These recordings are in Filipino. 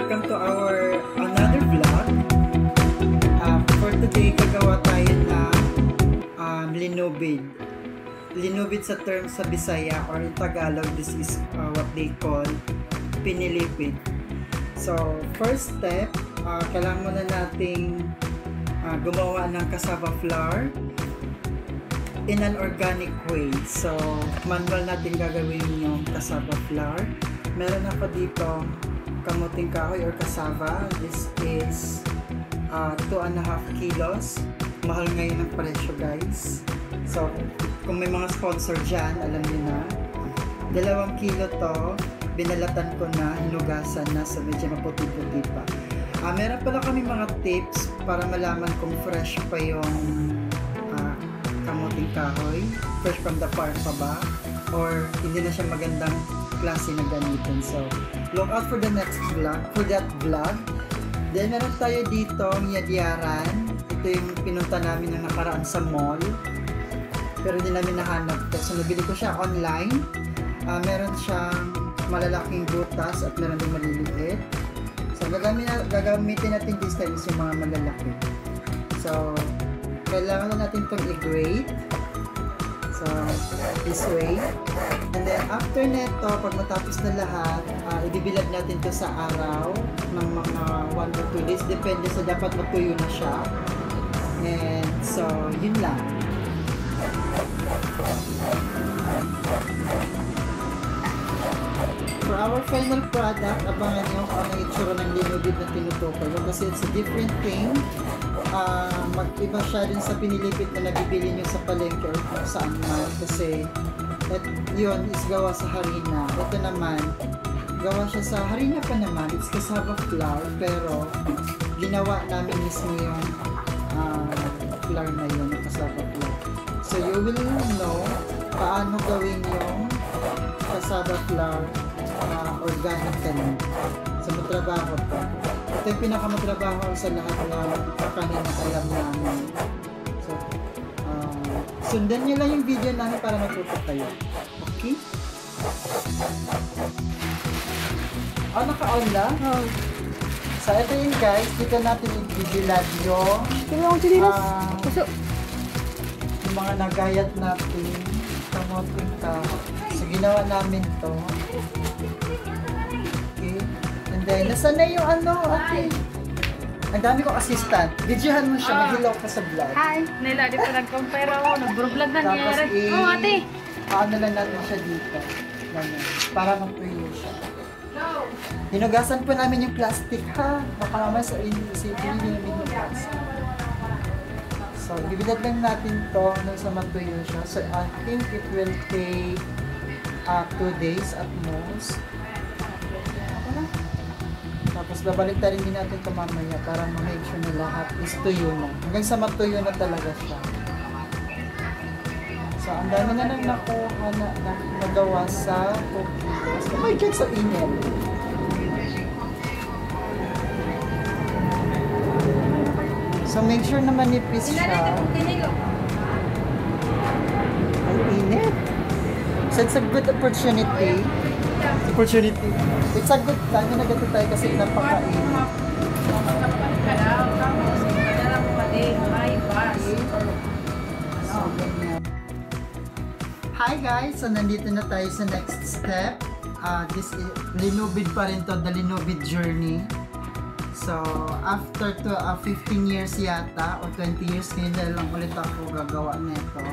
welcome to our another vlog. For today, gagawa tayo ng linobid. Linobid sa term sa Bisaya or in Tagalog, this is what they call pinilipid. So, first step, kailangan muna nating gumawa ng cassava flour in an organic way. So, manual natin gagawin yung cassava flour. Meron ako dito kamuting kahoy or cassava. This is 2.5 kilos. Mahal ngayon ang presyo, guys. So, kung may mga sponsor dyan, alam niyo na. 2 kilo to. Binalatan ko na, hinugasan na, so medyo maputi-puti pa. Meron pala kami mga tips para malaman kung fresh pa yung kamuting kahoy. Fresh from the farm pa ba? Or hindi na siya magandang klase na gamitin. So, look out for the next vlog, for that vlog. Then, meron tayo dito, yadyaran. Ito yung pinunta namin na nakaraan sa mall. Pero hindi namin nahanap to. So, nabili ko siya online. Meron siyang malalaking butas at meron din maliliit. So, gagamitin natin this time is yung mga malalaki. So, kailangan na natin itong i-grate. So, this way. And then, after neto, pag matapos na lahat, ibibilad natin to sa araw ng mga 1 or 2 days. Depende sa dapat matuyo na siya. And so, yun lang. For our final product, abangan nyo kung ano yung itsura ng linobid na tinutukoy. Kasi it's a different thing. Mag-iba siya din sa pinilipid na nabibili nyo sa palengke or kung saan man. Kasi yun is gawa sa harina. Ito naman, gawa siya sa harina pa naman. It's cassava flour, pero ginawa namin mismo yung flour na yun, yung cassava flour. So you will know paano gawin yung cassava flour organic kanin. So matrabaho pa. Ito yung pinakamatrabaho sa lahat na kakanin na alam namin. So, sundan nyo lang yung video namin para matuto kayo. Okay? Naka-on lang? So, ito yun guys. Dito natin i-bilad yung yung mga nagayat natin kamoting kahoy. So, ginawa namin to. Okay. And then, nasa na yung ate? Ang dami kong assistant. Videohan mo siya, mag-hello ka sa vlog. Hi! Nila, di pa nag-compare ako. Nag-vlog na nangyari. Ate! Paano lang natin siya dito. Ganyan. Para mag-tuyo siya. Hinugasan po namin yung plastic, ha? Baka naman sa isipin namin yung plastic. So, ibibilad lang natin to nung sa matuyo siya. So, I think it will take 2 days at most. Tapos babalik na rin din natin ito mamaya para ma-make sure na lahat is tuyo na. Hanggang sa matuyo na talaga siya. So, ang dami na nang nakuha na nagawa sa 2 kilos. May check sa email. So, make sure na manipis siya. Ang init. So, it's a good opportunity. It's a good time na nagato tayo kasi napakainit. Hi guys! So, nandito na tayo sa next step. This is linobid pa rin to, the linobid journey. So, after 15 years yata, o 20 years, ngayon lang ulit ako gagawa nito.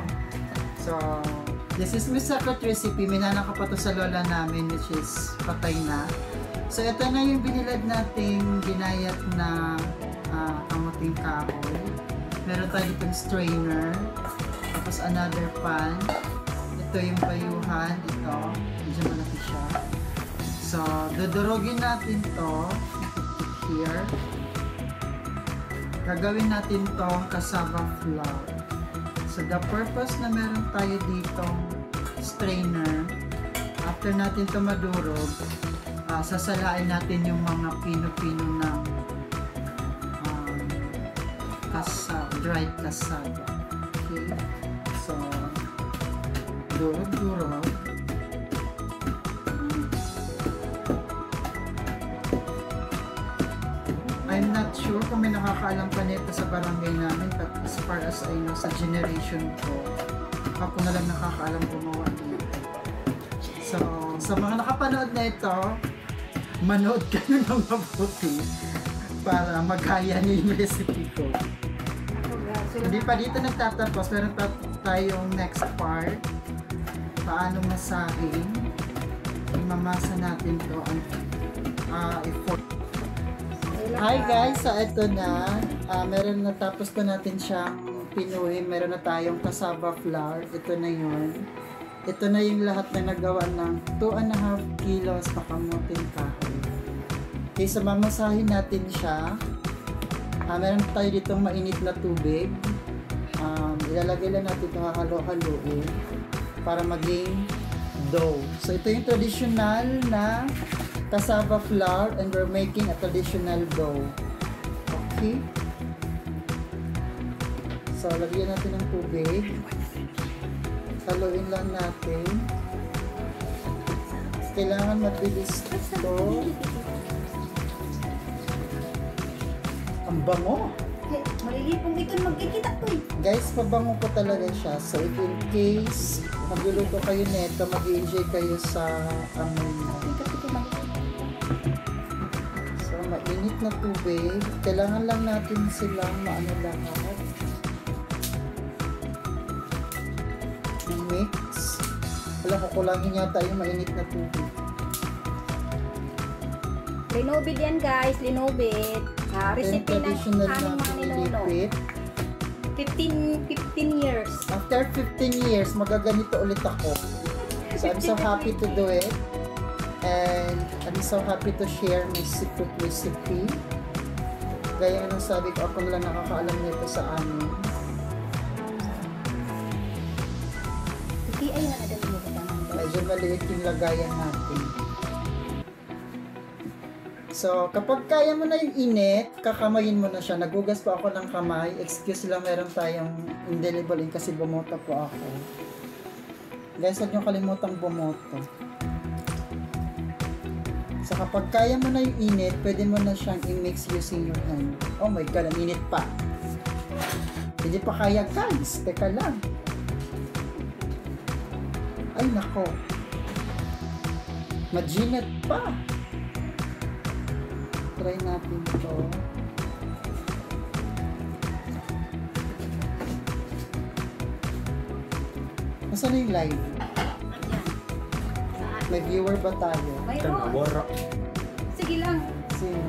So, this is my secret recipe. Minana ko pa to sa lola namin, which is patay na. So, ito na yung binilad nating ginayat na kamuting kahoy. Meron tayo ditong strainer. Tapos another pan. Ito yung bayuhan. Ito. Medyo malaki siya. So, dudurugin natin to. Here. Gagawin natin tong cassava flour. So, the purpose na meron tayo ditong strainer, after natin ito madurog, sasalain natin yung mga pino-pino ng dried cassava. Okay? So, durog-durog. I'm not sure kung may nakakaalam pa nito sa barangay namin, but as far as I know, sa generation ko, ako na lang nakakaalam gumawa nito. So, sa mga nakapanood na ito, manood kayo ng mabuti para magkaya niyo yung recipe ko. Hindi pa dito nagtatapos, meron pa tayong next part. Paano masahin. Mamasa natin to ang effort. Hi guys, so ito na. Meron na tapos na natin siyang pinuhin. Meron na tayong cassava flour. Ito na yun. Ito na yung lahat na nagawa ng 2.5 kilos na kamuting kahoy. Okay, so mamasahin natin siya. Meron tayo ditong mainit na tubig. Ilalagay lang natin ito halo-haloin para maging dough. So ito yung traditional na cassava flour and we're making a traditional dough. Okay? So lagyan natin ng tubig. Haluin lang natin. Kailangan mabilis ito. Ang bango! Malilipong ito magkikita ko eh. Guys, pabango ko talaga siya. So if in case magluluto kayo nito, mag-enjoy kayo sa amoy mo. So mainit na tubig. Kailangan lang natin silang maano lahat. Mix. Wala ko kulangin yata yung mainit na tubig. Linobid yan guys, linobid. Recipe ng traditional aming mga ninuno. 15 years. After 15 years, magaganito ulit ako. So I'm so happy to do it. And I'm so happy to share my secret recipe. Gaya nga nung sabi ko, ako lang nakakaalam nito sa amin. Hindi ay nga nadali mo ba naman. Medyo maliit yung lagayan natin. So, kapag kaya mo na yung init, kakamayin mo na siya. Nagugas po ako ng kamay. Excuse lang, meron tayong indelible ink kasi bumoto po ako. Guys, huwag nyo kalimutang bumoto. So, kapag kaya mo na yung init, pwede mo na siyang i-mix using your hand. Oh my God, ang init pa. Hindi pa kaya, guys. Teka lang. Ay, nako. Maginit pa. Try natin ito. Nasaan na yung live? May viewer ba tayo? Mayroon. Wara. Sige lang. Sino?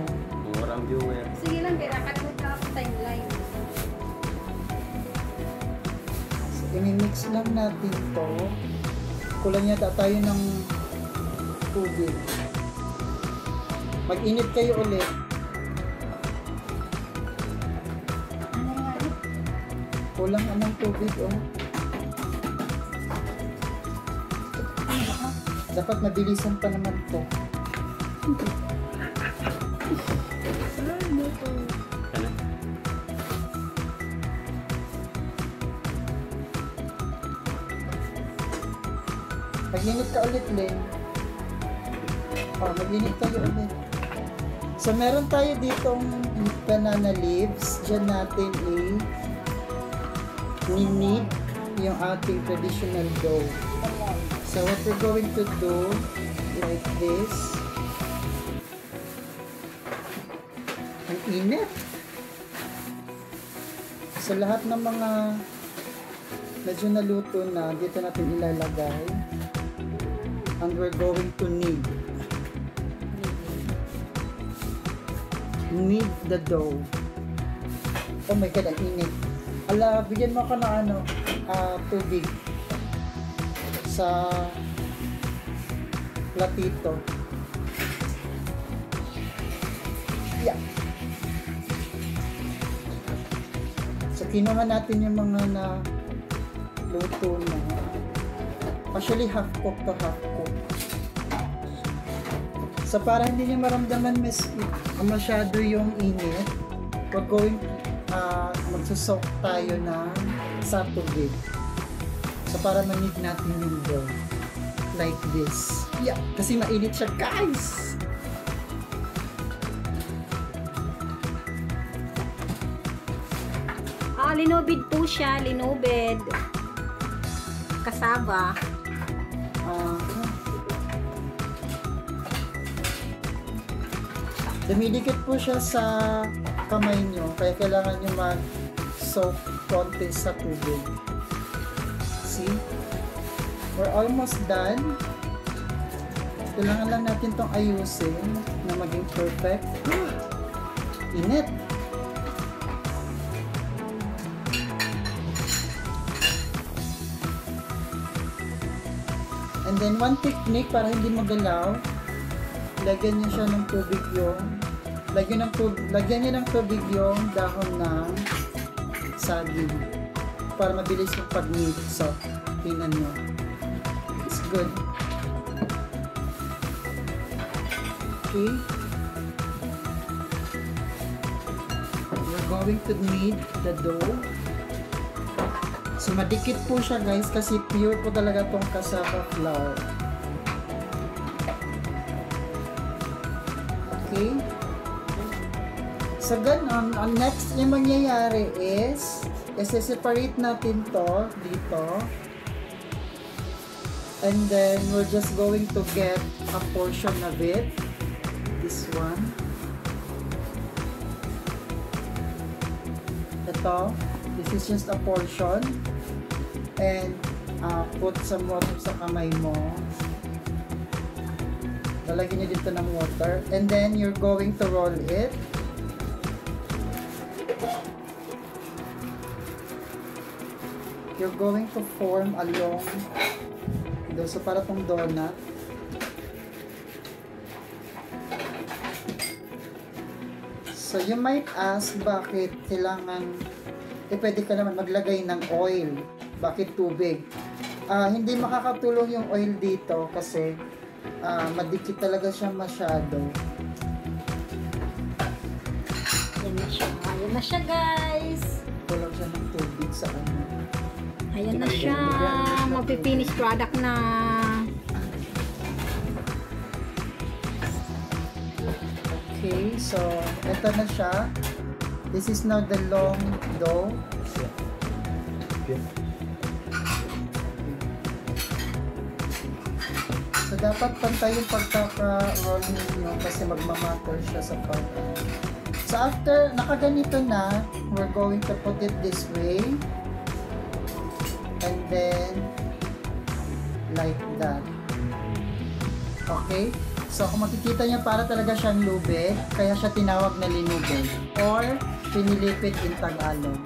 Wara ang viewer. Sige lang, kaya nakakalimutan ka ako timeline. So, i-mix lang natin to. Kulang yata tayo ng tubig. Mag-init kayo ulit. Ano nga rin? Kulang anong tubig, oh. Dapat mabilisan pa naman to. Ano? Mag-init ka ulit, Len. Oh, mag-init tayo ulit. So, meron tayo ditong banana leaves. Diyan natin i-knead yung ating traditional dough. So, what we're going to do, like this. Ang init. So, lahat ng mga medyo naluto na, dito natin ilalagay. And we're going to knead. Knead the dough. Oh my God, ang init. Ala, bigyan mo ka na tubig sa platito. Yeah. So, kinuha natin yung mga na luto na. Actually, half cook to half cook. So, para hindi niya maramdaman masyado yung init, we're going magsusok tayo sa tubig. So, para manig natin yung dough. Like this. Yeah, kasi mainit siya, guys! linobid po siya. Linobid. Cassava. Dumidikit po siya sa kamay nyo, kaya kailangan nyo mag-soak konti sa tubig. See? We're almost done. Kailangan lang natin tong ayusin na maging perfect. Init! And then one technique para hindi magalaw, lagyan niyo siya ng tubig lagyan niyo ng tubig yung dahon ng saging para mabilis yung pag-knead. So, tingnan niyo. It's good. Okay. We're going to knead the dough. So, madikit po siya guys kasi pure po talaga tong cassava flour. Okay. So, ganun. Ang next yung mangyayari is separate natin to dito. And then, we're just going to get a portion of it. This one. Ito. This is just a portion. And, put some water sa kamay mo. Lalagyan niyo dito ng water. And then, you're going to roll it. You're going to form a long dough. So, para tong donut. So, you might ask, bakit kailangan, pwede ka naman maglagay ng oil. Bakit tubig? Hindi makakatulong yung oil dito kasi madikit talaga siya masyado. Ayan na siya guys. Kulang siya ng tubig sa ano. Ayan na siya. Magpipinish product na. Okay, so ito na siya. This is now the long dough. So dapat pantay yung pagkaka-roll ninyo kasi magmamatter siya sa pagka. So after nakaganito na, we're going to put it this way. And then like that. Okay? So kung makikita niyo para talaga siyang lubid, kaya siya tinawag na linubid or pinilipit in Tagalog.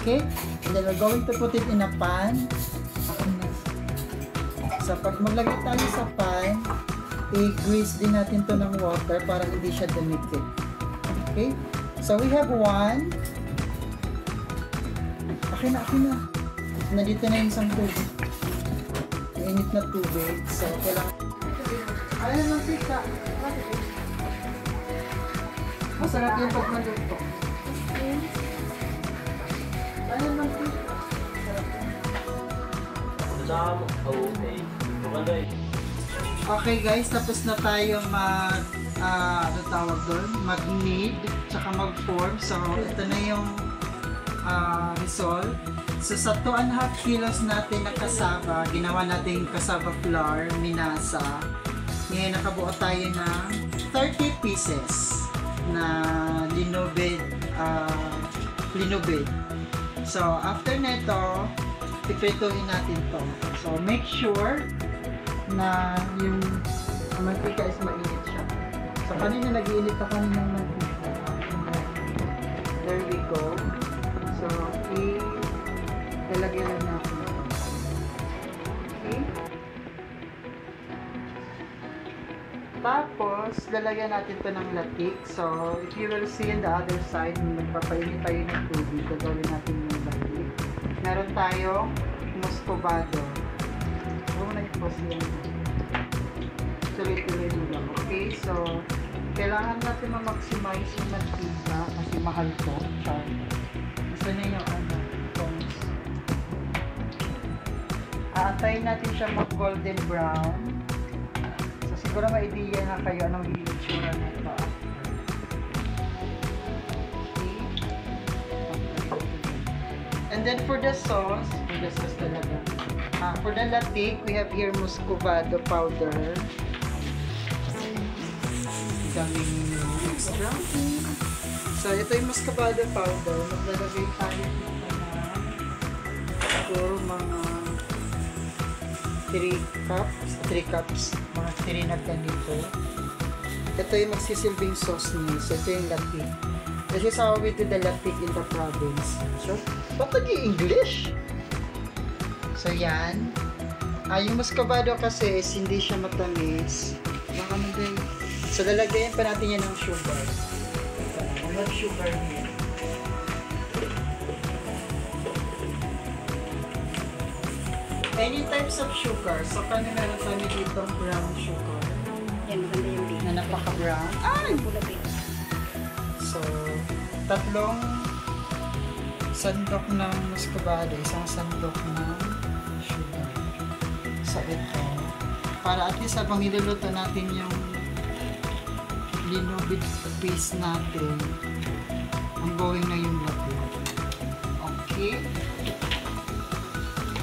Okay? And then we're going to put it in a pan. So pag maglagay tayo sa pan, i-grease din natin to ng water para hindi siya dumikit. Okay? So we have one. Akin na. Nandito na yung isang tubig. Mainit na tubig. So, kailangan... Ayan ang pika. Masarap yung pag maluto. Ayan ang pika. Okay guys, tapos na tayo mag-knead, tsaka mag-form. So, ito na yung result. So, sa 2.5 kilos natin na cassava, ginawa natin cassava flour, minasa. Ngayon, nakabuo tayo ng 30 pieces na linubid. So, after nito, piprituhin natin to. So, make sure na yung mantika is mainit siya. So, kanina nag-iinit na kanina ng mantika. There we go. So, ilalagay lang natin. Okay? Tapos, lalagyan natin to ng latik. So, if you will see on the other side, magpapainit tayo ng tubig, gagawin natin yung latik. Meron tayong muscovado. Huwag na i-post yan. Tuloy-tuloy lang. Okay? So, kailangan natin ma-maximize yung mantika kasi mahal to. Gusto na yung tones. Aantayin natin siya mag-golden brown. So, siguro may idea na kayo anong itsura na ito. Okay? then for the sauce talaga. For the latte, we have here muscovado powder. Daming extra. So, ito yung muscovado powder. Maglalagay tayo dito na siguro mga 3 cups. Mga 3 na ganito. Ito yung magsisilbing sauce niya. So, ito yung latte. This is how we do the latte in the province. So, ba't nag-i-English? So, yan. Yung muscovado kasi is hindi siya matamis. Baka nagay. So, lalagayan pa natin yan ng sugar. Walang sugar niya. Any types of sugar. So, kami meron kami dito brown sugar. Yan, maganda yung big. Na napaka-brown. Ay! So, 3 sandok ng muscovado, 1 sandok ng sugar. So, ito. Para at least habang niluluto natin yung linobit paste natin, ang going na yung latte. Okay.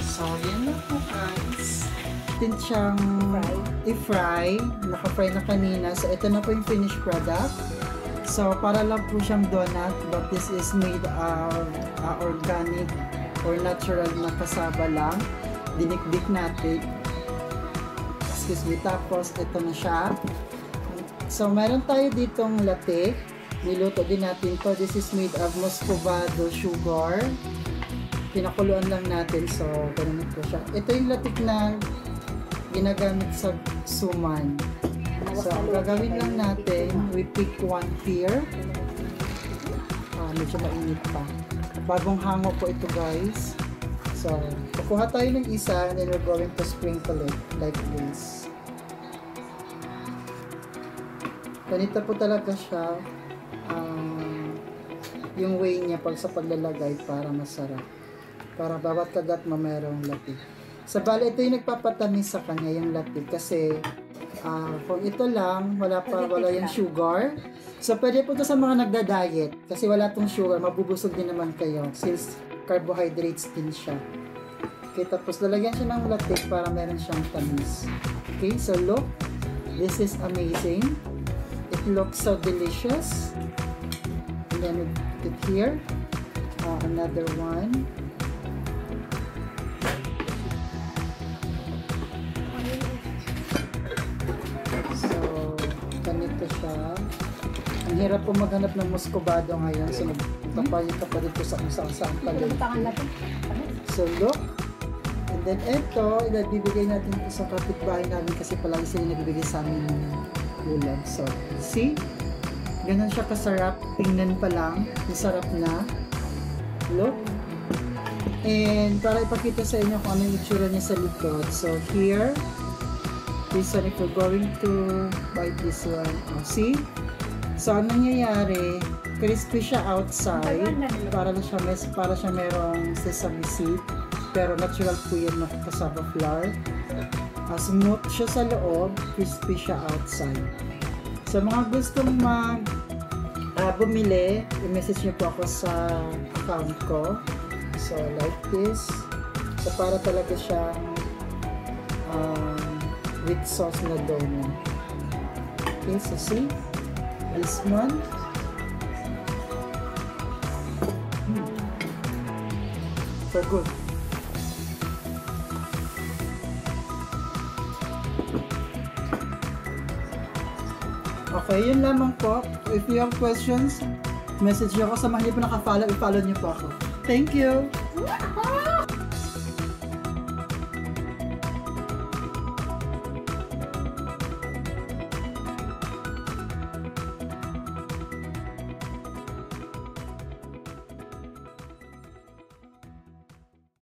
So, yan na po guys. Natin siyang i-fry. Naka-fry na kanina. So, ito na po yung finished product. So, para lang po siyang donut, but this is made of organic or natural na cassava lang. Dinikdik natin. Excuse me. Tapos, ito na siya. So, meron tayo ditong latte. Niluto din natin to. This is made of muscovado sugar. Pinakuluan lang natin. So, ganun po siya. Ito yung latik na ginagamit sa suman. So, gagawin lang natin, we pick 1 here. Medyo mainit pa. Bagong hango po ito guys. So, kukuha tayo ng isa and then we're going to sprinkle it like this. Ganito po talaga siya. Yung way niya pag sa paglalagay para masarap. Para bawat kagat mo mayroong latte. Sa bali, ito yung nagpapatamis sa kanya, yung latte. Kasi, kung ito lang, wala yung sugar. So, pwede po ito sa mga nagda-diet. Kasi wala tong sugar, mabubusog din naman kayo. Since carbohydrates din siya. Okay, tapos lalagyan siya ng latte para meron siyang tamis. Okay, so look. This is amazing. It looks so delicious. And then we put it here. Another one. Ganito siya. Ang hirap po maghanap ng muscovado ngayon. So, nagpapalit ka pa dito sa kung saan palengke. So, look. And then, ito, ibibigay natin ito sa kapitbahay namin kasi palagi sila nagbibigay sa amin ng ulam. So, see? Ganun siya kasarap. Tingnan pa lang. Masarap na. Look. And, para ipakita sa inyo kung ano yung itsura niya sa likod. So, here, this one, if we're going to bite this one. See? So, ang nangyayari, crispy siya outside. Para siya merong sesame seed. Pero natural po yun na cassava flour. Smooth siya sa loob, crispy siya outside. So, mga gustong bumili, i-message niyo po ako sa account ko. So, like this. So, para talaga siyang with sauce na donut. Okay, so see? This one. So good. Okay, yun lamang po. If you have questions, message niyo ako. Sa mga hindi po naka-follow, i-follow niyo po ako. Thank you!